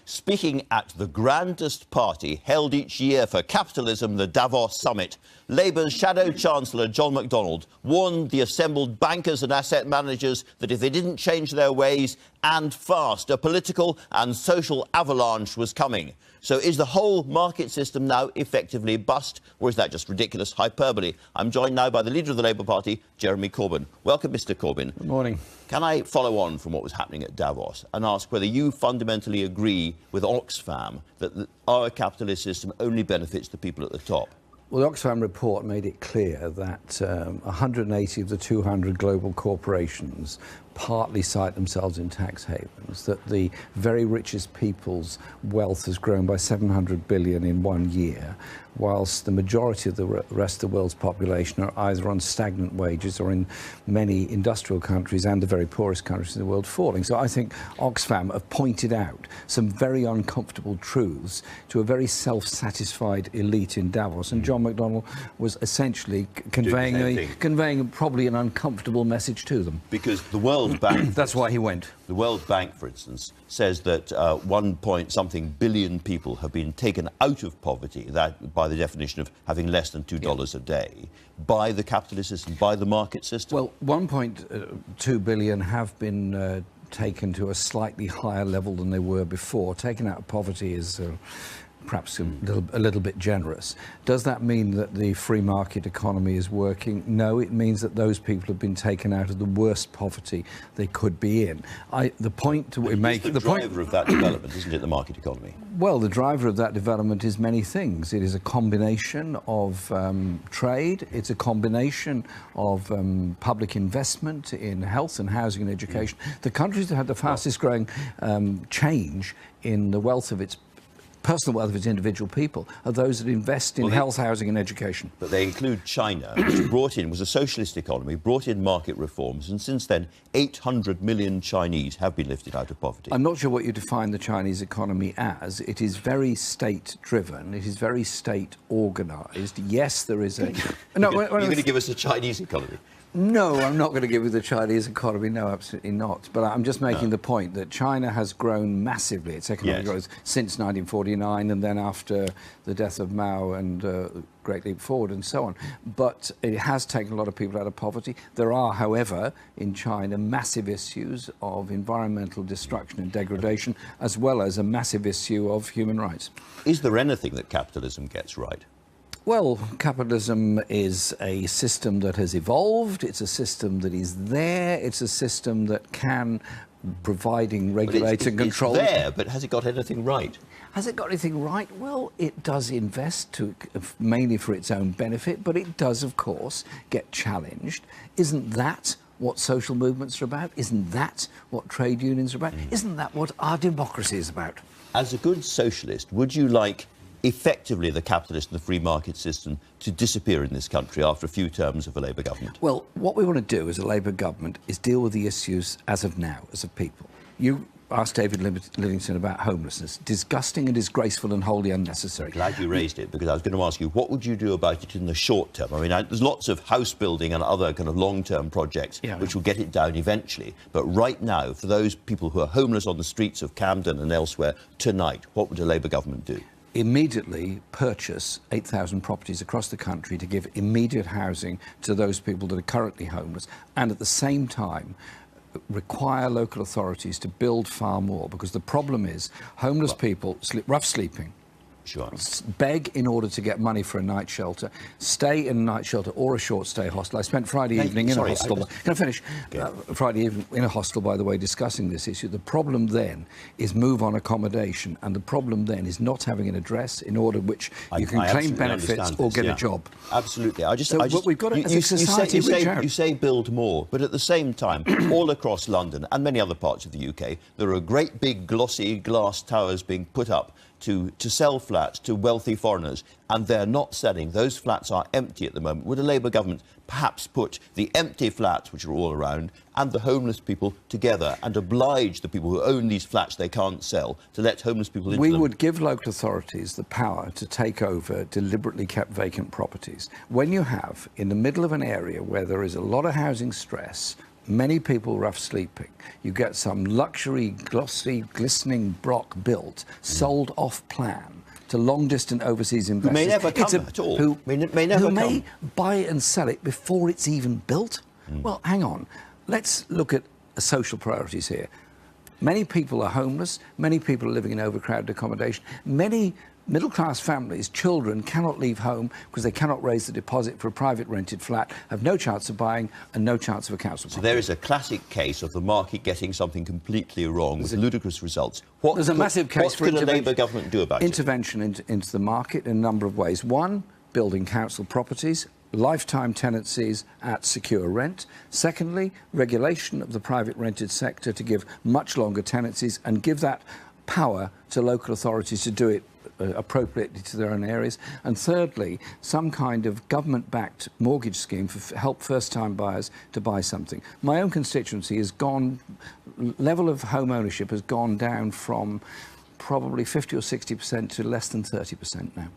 Speaking at the grandest party held each year for capitalism, the Davos summit, Labour's Shadow Chancellor John McDonnell warned the assembled bankers and asset managers that if they didn't change their ways, and fast, a political and social avalanche was coming. So is the whole market system now effectively bust, or is that just ridiculous hyperbole? I'm joined now by the leader of the Labour Party, Jeremy Corbyn. Welcome, Mr Corbyn. Good morning. Can I follow on from what was happening at Davos and ask whether you fundamentally agree with Oxfam that our capitalist system only benefits the people at the top? Well, the Oxfam report made it clear that 180 of the 200 global corporations partly cite themselves in tax havens, that the very richest people's wealth has grown by 700 billion in 1 year, whilst the majority of the rest of the world's population are either on stagnant wages or in many industrial countries and the very poorest countries in the world falling. So I think Oxfam have pointed out some very uncomfortable truths to a very self-satisfied elite in Davos, and John McDonnell was essentially conveying probably an uncomfortable message to them. Because the World Bank... That's why he went. The World Bank, for instance, says that 1-point-something billion people have been taken out of poverty, that by the definition of having less than $2 a day, by the capitalist system, by the market system. Well, 1.2 billion have been taken to a slightly higher level than they were before. Taken out of poverty is perhaps a little bit generous. Does that mean that the free market economy is working? No, it means that those people have been taken out of the worst poverty they could be in. The point that we make... The driver of that development, isn't it, the market economy? Well, the driver of that development is many things. It is a combination of trade, it's a combination of public investment in health and housing and education. The countries that had the fastest growing change in the wealth of its personal wealth of its individual people are those that invest in health, housing and education. But they include China, which was a socialist economy, brought in market reforms, and since then 800 million Chinese have been lifted out of poverty. I'm not sure what you define the Chinese economy as. It is very state-driven, it is very state-organised. Yes, there is a... No, you're going to give us a Chinese economy? No, I'm not going to give you the Chinese economy. No, absolutely not. But I'm just making the point that China has grown massively, its economic growth, since 1949, and then after the death of Mao and Great Leap Forward and so on. But it has taken a lot of people out of poverty. There are, however, in China, massive issues of environmental destruction and degradation, as well as a massive issue of human rights. Is there anything that capitalism gets right? Well, capitalism is a system that has evolved, it's a system that is there, it's a system that can, providing regulate and control... It's there, but has it got anything right? Has it got anything right? Well, it does invest mainly for its own benefit, but it does, of course, get challenged. Isn't that what social movements are about? Isn't that what trade unions are about? Isn't that what our democracy is about? As a good socialist, would you like effectively the capitalist and the free market system to disappear in this country after a few terms of a Labour government? Well, what we want to do as a Labour government is deal with the issues as of now, as a people. You asked David Livingstone about homelessness. Disgusting and disgraceful and wholly unnecessary. Glad you raised it, because I was going to ask you, what would you do about it in the short term? I mean, there's lots of house building and other kind of long-term projects which will get it down eventually. But right now, for those people who are homeless on the streets of Camden and elsewhere tonight, what would a Labour government do? Immediately purchase 8,000 properties across the country to give immediate housing to those people that are currently homeless, and at the same time require local authorities to build far more, because the problem is homeless people rough sleeping, beg in order to get money for a night shelter, stay in a night shelter or a short stay hostel. I spent Friday evening in a hostel. Can I finish? Friday evening in a hostel, by the way, discussing this issue. The problem then is move on accommodation, and the problem then is not having an address in order which you can claim benefits or get a job. Absolutely. We've got to, as a society, you say build more, but at the same time, all across London and many other parts of the UK, there are great big glossy glass towers being put up to sell flats to wealthy foreigners, and they're not selling. Those flats are empty at the moment. Would a Labour government perhaps put the empty flats, which are all around, and the homeless people together and oblige the people who own these flats they can't sell to let homeless people into them? We would give local authorities the power to take over deliberately kept vacant properties. When you have, in the middle of an area where there is a lot of housing stress, many people rough sleeping. You get some luxury, glossy, glistening block built, sold off plan to long-distant overseas investors. Who may never come at all. Who may buy and sell it before it's even built. Well, hang on. Let's look at social priorities here. Many people are homeless. Many people are living in overcrowded accommodation. Many middle-class families, children, cannot leave home because they cannot raise the deposit for a private rented flat, have no chance of buying and no chance of a council property. So there is a classic case of the market getting something completely wrong with ludicrous results. There's a massive case for what can a Labour government do about it? Intervention into the market in a number of ways. One, building council properties, lifetime tenancies at secure rent. Secondly, regulation of the private rented sector to give much longer tenancies and give that power to local authorities to do it appropriately to their own areas. And thirdly, some kind of government-backed mortgage scheme for help first-time buyers to buy something. My own constituency has gone, level of home ownership has gone down from probably 50 or 60% to less than 30% now.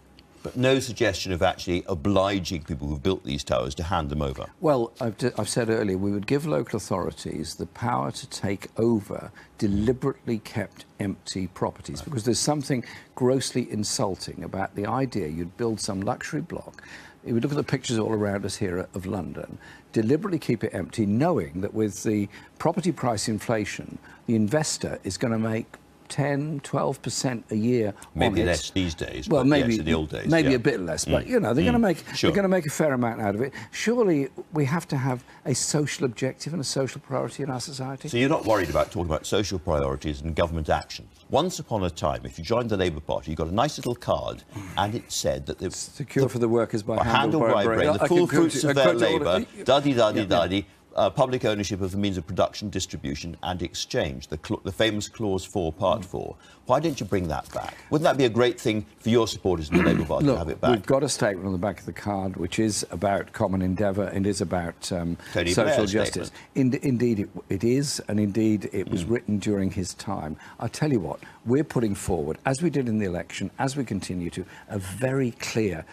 But no suggestion of actually obliging people who've built these towers to hand them over? Well, I've said earlier, we would give local authorities the power to take over deliberately kept empty properties, because there's something grossly insulting about the idea you'd build some luxury block. If we look at the pictures all around us here of London, deliberately keep it empty, knowing that with the property price inflation, the investor is going to make 10-12% a year. Maybe less these days. Well, but maybe yes, in the old days, maybe a bit less, but you know they're going to make a fair amount out of it. Surely we have to have a social objective and a social priority in our society. So you're not worried about talking about social priorities and government action? Once upon a time, if you joined the Labour Party, you got a nice little card, and it said that the secure for the workers by hand or by brain, the full fruits of their labour, da-dee-da-dee-da-dee. Public ownership of the means of production, distribution and exchange, the famous Clause 4, Part 4. Why don't you bring that back? Wouldn't that be a great thing for your supporters in the Labour Party to have it back? We've got a statement on the back of the card which is about common endeavour and is about social justice. Indeed it is, and indeed it was written during his time. I'll tell you what, we're putting forward, as we did in the election, as we continue to, a very clear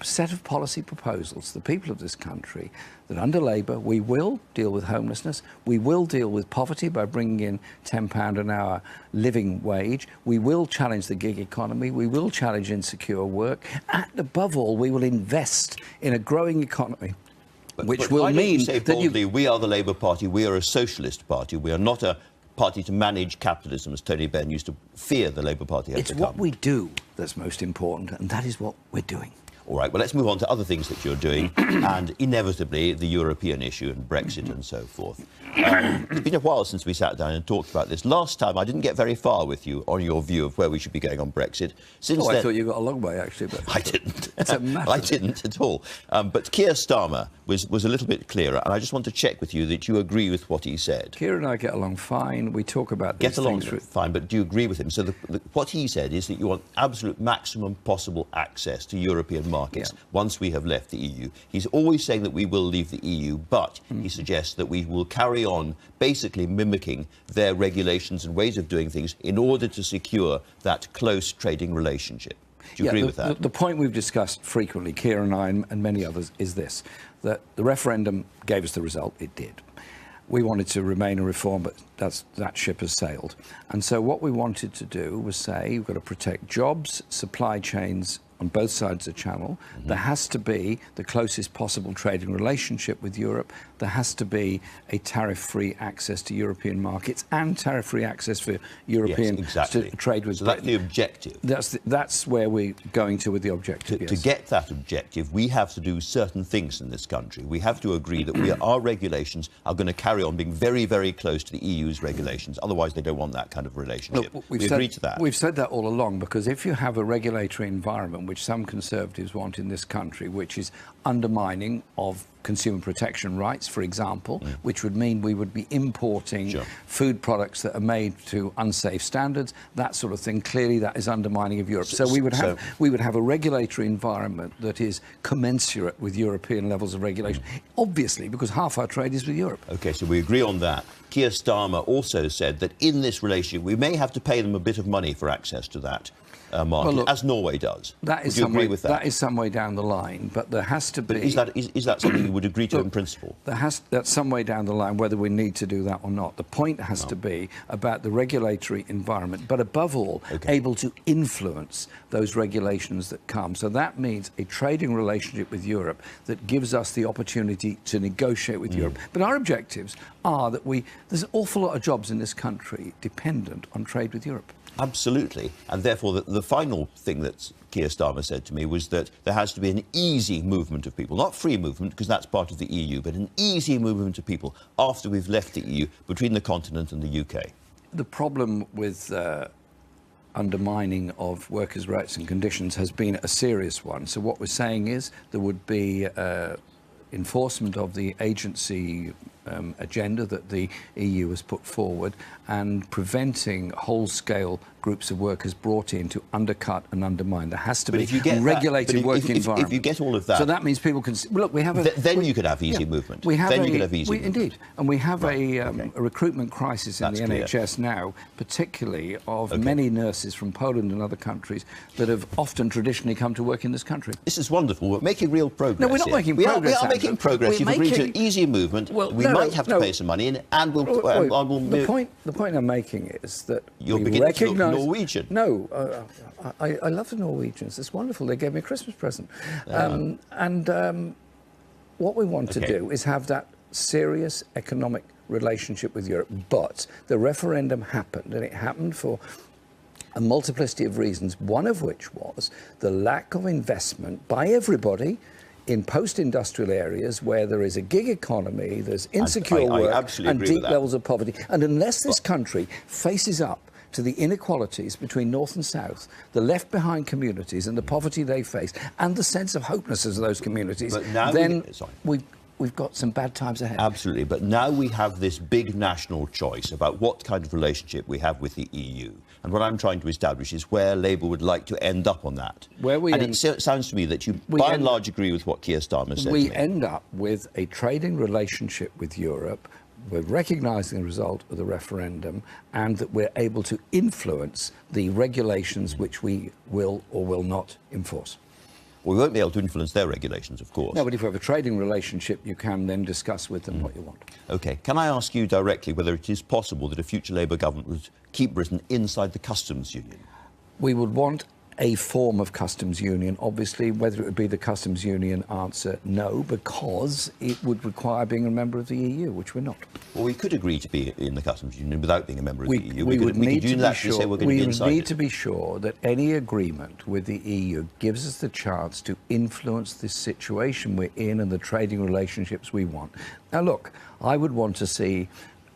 set of policy proposals to the people of this country that under Labour we will deal with homelessness, we will deal with poverty by bringing in £10 an hour living wage, we will challenge the gig economy, we will challenge insecure work, and above all we will invest in a growing economy. Which will mean you say boldly, we are the Labour Party, we are a socialist party, we are not a party to manage capitalism, as Tony Benn used to fear the Labour Party had become. It's what we do that's most important, and that is what we're doing. All right, well, let's move on to other things that you're doing, and inevitably the European issue and Brexit and so forth. It's been a while since we sat down and talked about this. Last time, I didn't get very far with you on your view of where we should be going on Brexit. Since then, I thought you got a long way, actually. But I didn't. It's a matter. I didn't at all. But Keir Starmer was a little bit clearer, and I just want to check with you that you agree with what he said. Keir and I get along fine. We talk about these things. Get along things fine, but do you agree with him? So what he said is that you want absolute maximum possible access to European markets once we have left the EU. He's always saying that we will leave the EU, but he suggests that we will carry on basically mimicking their regulations and ways of doing things in order to secure that close trading relationship. Do you agree with that? The point we've discussed frequently, Keir and I and many others, is this, that the referendum gave us the result. It did. We wanted to remain and reform, but that ship has sailed. And so what we wanted to do was say, you've got to protect jobs, supply chains on both sides of the channel. There has to be the closest possible trading relationship with Europe. There has to be a tariff-free access to European markets and tariff-free access for European to trade with Britain. So that's the objective. That's where we're going to with the objective, To get that objective, we have to do certain things in this country. We have to agree that our regulations are going to carry on being very, very close to the EU's regulations. Otherwise, they don't want that kind of relationship. Look, we agree to that. We've said that all along, because if you have a regulatory environment which some Conservatives want in this country, which is undermining of consumer protection rights, for example, which would mean we would be importing food products that are made to unsafe standards, that sort of thing. Clearly, that is undermining of Europe. So we would have a regulatory environment that is commensurate with European levels of regulation, obviously, because half our trade is with Europe. OK, so we agree on that. Keir Starmer also said that in this relationship, we may have to pay them a bit of money for access to that market, as Norway does. That is Would you agree with that? That is some way down the line, but there has to be... But is that something you would agree to in principle? That's some way down the line, whether we need to do that or not. The point has to be about the regulatory environment, but above all, able to influence those regulations that come. So that means a trading relationship with Europe that gives us the opportunity to negotiate with Europe. But our objectives are that there's an awful lot of jobs in this country dependent on trade with Europe. Absolutely. And therefore, the final thing that Keir Starmer said to me was that there has to be an easy movement of people, not free movement, because that's part of the EU, but an easy movement of people after we've left the EU between the continent and the UK. The problem with undermining of workers' rights and conditions has been a serious one. So what we're saying is there would be enforcement of the agency agenda that the EU has put forward and preventing whole-scale groups of workers brought in to undercut and undermine. There has to be a regulated working environment. If you get all of that... So that means people can... Look, we have a... Then you could have easy movement. Indeed. And we have a recruitment crisis in the NHS now, particularly of many nurses from Poland and other countries that have often traditionally come to work in this country. This is wonderful. We're making real progress. No, we're not making progress. We are making progress. You've agreed to easy movement. We might have to pay some money in, and we'll... The point I'm making is that you're beginning to look Norwegian. No, I love the Norwegians. It's wonderful. They gave me a Christmas present. What we want to do is have that serious economic relationship with Europe. But the referendum happened, and it happened for a multiplicity of reasons, one of which was the lack of investment by everybody in post-industrial areas where there is a gig economy, there's insecure work and deep levels of poverty. And unless this country faces up to the inequalities between North and South, the left-behind communities and the poverty they face, and the sense of hopelessness of those communities, then we've got some bad times ahead. Absolutely. But now we have this big national choice about what kind of relationship we have with the EU. And what I'm trying to establish is where Labour would like to end up on that. It sounds to me that you, by and large, agree with what Keir Starmer said. We end up with a trading relationship with Europe. We're recognising the result of the referendum, and that we're able to influence the regulations which we will or will not enforce. We won't be able to influence their regulations, of course. No, but if we have a trading relationship, you can then discuss with them what you want. OK. Can I ask you directly whether it is possible that a future Labour government would keep Britain inside the customs union? We would want a form of customs union. Obviously, whether it would be the customs union, answer no, because it would require being a member of the EU, which we're not. Well, we could agree to be in the customs union without being a member of the EU. We would need to be sure that any agreement with the EU gives us the chance to influence this situation we're in and the trading relationships we want. Now, look, I would want to see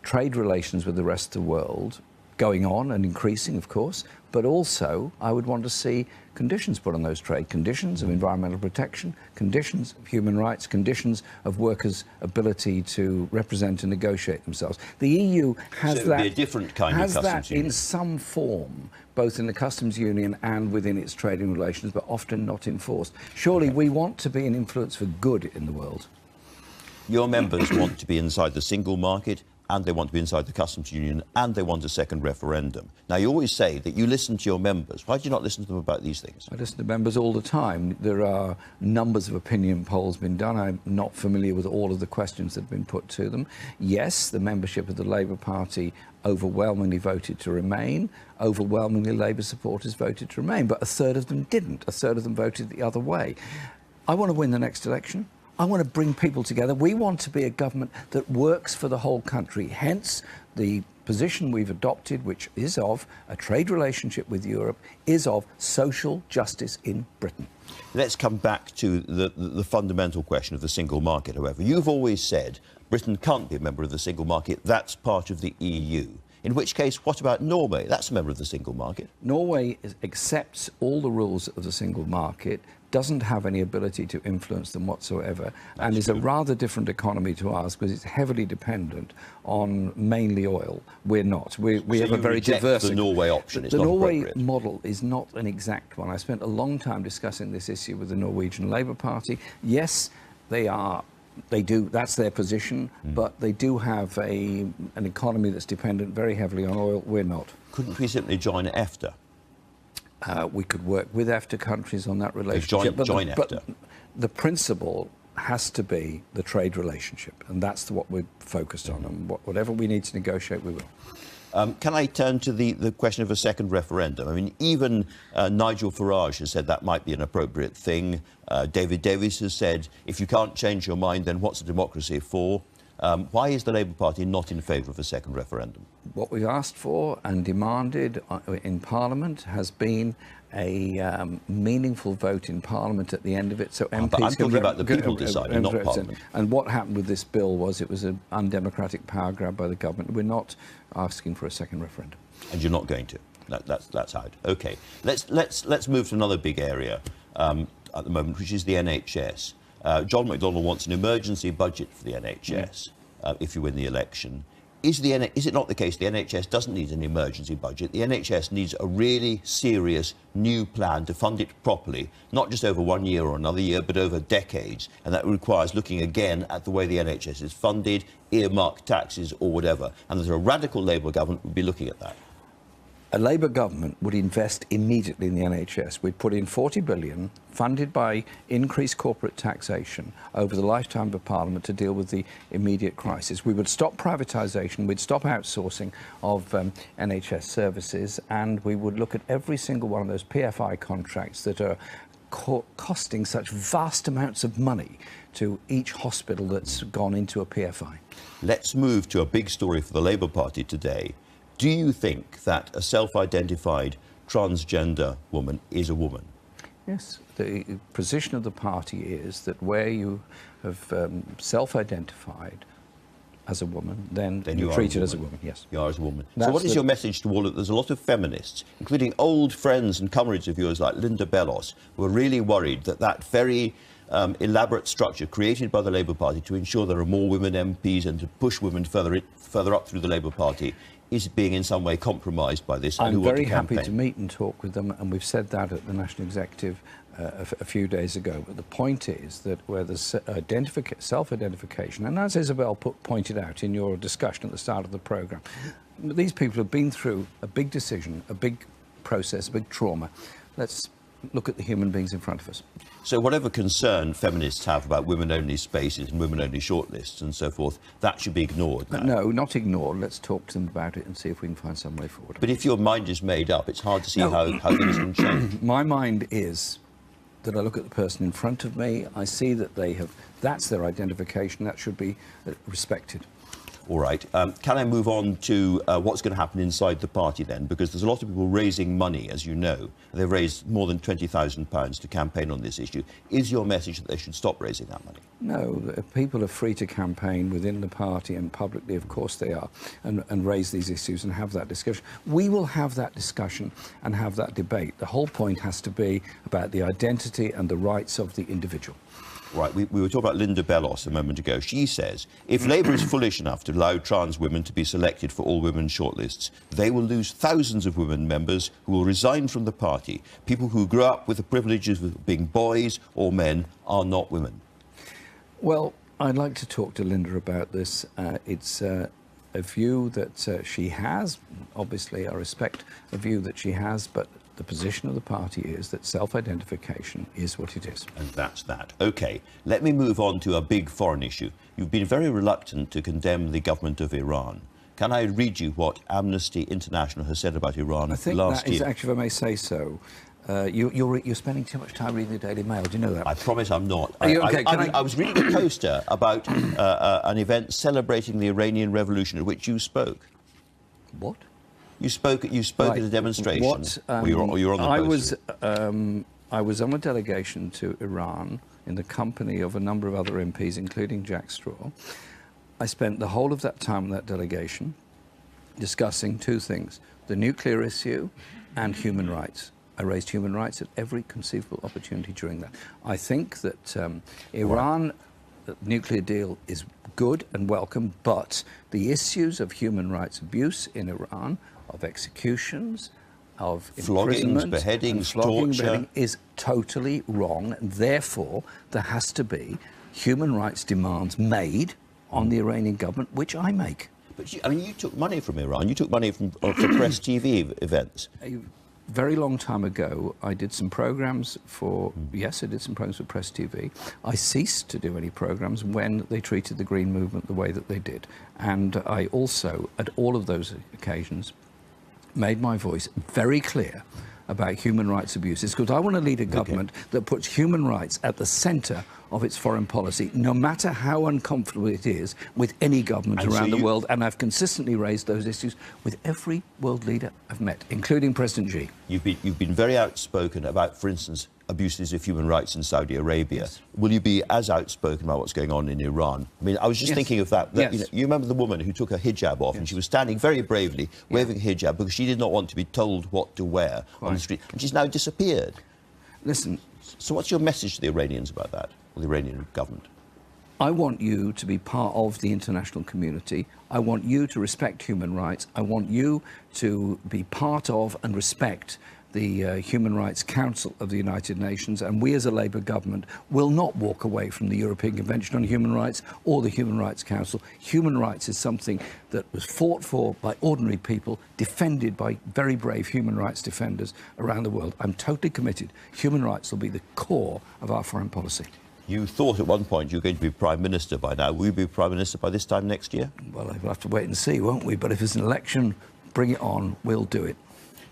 trade relations with the rest of the world going on and increasing, of course, but also I would want to see conditions put on those trade, conditions of environmental protection, conditions of human rights, conditions of workers' ability to represent and negotiate themselves. The EU has be a different kind of customs union. In some form, both in the customs union and within its trading relations, but often not enforced. Surely we want to be an influence for good in the world. Your members want to be inside the single market, and they want to be inside the customs union, and they want a second referendum. Now, you always say that you listen to your members. Why do you not listen to them about these things? I listen to members all the time. There are numbers of opinion polls been done. I'm not familiar with all of the questions that have been put to them. Yes, the membership of the Labour Party overwhelmingly voted to remain. Overwhelmingly, Labour supporters voted to remain, but a third of them didn't. A third of them voted the other way. I want to win the next election. I want to bring people together. We want to be a government that works for the whole country. Hence, the position we've adopted, which is of a trade relationship with Europe, is of social justice in Britain. Let's come back to the fundamental question of the single market, however. You've always said Britain can't be a member of the single market. That's part of the EU. In which case, what about Norway? That's a member of the single market. Norway accepts all the rules of the single market, doesn't have any ability to influence them whatsoever, and is a rather different economy to ours because it's heavily dependent on mainly oil. We're not. We have a very diverse... The Norway option is not appropriate. The Norway model is not an exact one. I spent a long time discussing this issue with the Norwegian Labour Party. Yes, they do, that's their position, but they do have an economy that's dependent very heavily on oil. We're not. Couldn't we simply join EFTA? We could work with EFTA countries on that relationship. Join EFTA. But the principle has to be the trade relationship, and that's what we're focused on. And whatever we need to negotiate, we will. Can I turn to the question of a second referendum? I mean, even Nigel Farage has said that might be an appropriate thing. David Davis has said, if you can't change your mind, then what's a democracy for? Why is the Labour Party not in favour of a second referendum? What we've asked for and demanded in Parliament has been a meaningful vote in Parliament at the end of it, so MPs but I'm talking about the people deciding, not Parliament. And what happened with this bill was it was an undemocratic power grab by the government. We're not asking for a second referendum. And you're not going to. That's out. OK. Let's move to another big area at the moment, which is the NHS. John McDonnell wants an emergency budget for the NHS if you win the election. Is it not the case the NHS doesn't need an emergency budget? The NHS needs a really serious new plan to fund it properly, not just over 1 year or another year, but over decades. And that requires looking again at the way the NHS is funded, earmarked taxes or whatever. And there's a radical Labour government would be looking at that. A Labour government would invest immediately in the NHS. We'd put in 40 billion, funded by increased corporate taxation over the lifetime of Parliament to deal with the immediate crisis. We would stop privatisation, we'd stop outsourcing of NHS services, and we would look at every single one of those PFI contracts that are costing such vast amounts of money to each hospital that's gone into a PFI. Let's move to a big story for the Labour Party today. Do you think that a self-identified transgender woman is a woman? Yes. The position of the party is that where you have self-identified as a woman, then you're treated as a woman, yes. You are as a woman. So what is your message to all of... There's a lot of feminists, including old friends and comrades of yours like Linda Bellos, who are really worried that that very elaborate structure created by the Labour Party to ensure there are more women MPs and to push women further up through the Labour Party is being in some way compromised by this. I'm very happy to meet and talk with them, and we've said that at the National Executive a few days ago. But the point is that where there's self-identification, and as Isabel pointed out in your discussion at the start of the programme, these people have been through a big decision, a big process, a big trauma. Let's look at the human beings in front of us. So whatever concern feminists have about women-only spaces and women-only shortlists and so forth, that should be ignored now. No, not ignored. Let's talk to them about it and see if we can find some way forward. But if your mind is made up, it's hard to see how things can change. My mind is that I look at the person in front of me, I see that that's their identification, that should be respected. All right. Can I move on to what's going to happen inside the party then? Because there's a lot of people raising money, as you know. They've raised more than £20,000 to campaign on this issue. Is your message that they should stop raising that money? No, people are free to campaign within the party and publicly, of course they are, and raise these issues and have that discussion. We will have that discussion and have that debate. The whole point has to be about the identity and the rights of the individual. Right, we were talking about Linda Bellos a moment ago. She says, if Labour is foolish enough to allow trans women to be selected for all women shortlists, they will lose thousands of women members who will resign from the party. People who grew up with the privileges of being boys or men are not women. Well, I'd like to talk to Linda about this. It's a view that she has. Obviously, I respect a view that she has, but the position of the party is that self-identification is what it is. And that's that. OK, let me move on to a big foreign issue. You've been very reluctant to condemn the government of Iran. Can I read you what Amnesty International has said about Iran last year? I think that is, actually, if I may say so, you're spending too much time reading the Daily Mail. Do you know that? I promise I'm not. Okay, I was reading a poster about an event celebrating the Iranian Revolution at which you spoke. What? You spoke right. At a demonstration. You were on the poster. I was on a delegation to Iran in the company of a number of other MPs, including Jack Straw. I spent the whole of that time in that delegation discussing two things, the nuclear issue and human rights. I raised human rights at every conceivable opportunity during that. I think that Iran nuclear deal is good and welcome, but the issues of human rights abuse in Iran, of executions, of floggings, beheadings, torture, is totally wrong. And therefore, there has to be human rights demands made on the Iranian government, which I make. But you took money from Iran. You took money from for press TV events. very long time ago, I did some programs for, yes, I did some programs for Press TV. I ceased to do any programs when they treated the Green Movement the way that they did. And I also, at all of those occasions, made my voice very clear about human rights abuses, because I want to lead a government that puts human rights at the centre of its foreign policy, no matter how uncomfortable it is with any government around the world. And I've consistently raised those issues with every world leader I've met, including President Xi. You've been very outspoken about, for instance, abuses of human rights in Saudi Arabia. Yes. Will you be as outspoken about what's going on in Iran? I mean, I was just thinking of that. You remember the woman who took her hijab off and she was standing very bravely waving a hijab because she did not want to be told what to wear on the street, and she's now disappeared. Listen. So what's your message to the Iranians about that, or the Iranian government? I want you to be part of the international community. I want you to respect human rights. I want you to be part of and respect the Human Rights Council of the United Nations, and we as a Labour government will not walk away from the European Convention on Human Rights or the Human Rights Council. Human rights is something that was fought for by ordinary people, defended by very brave human rights defenders around the world. I'm totally committed. Human rights will be the core of our foreign policy. You thought at one point you were going to be Prime Minister by now. Will you be Prime Minister by this time next year? Well, we'll have to wait and see, won't we? But if it's an election, bring it on, we'll do it.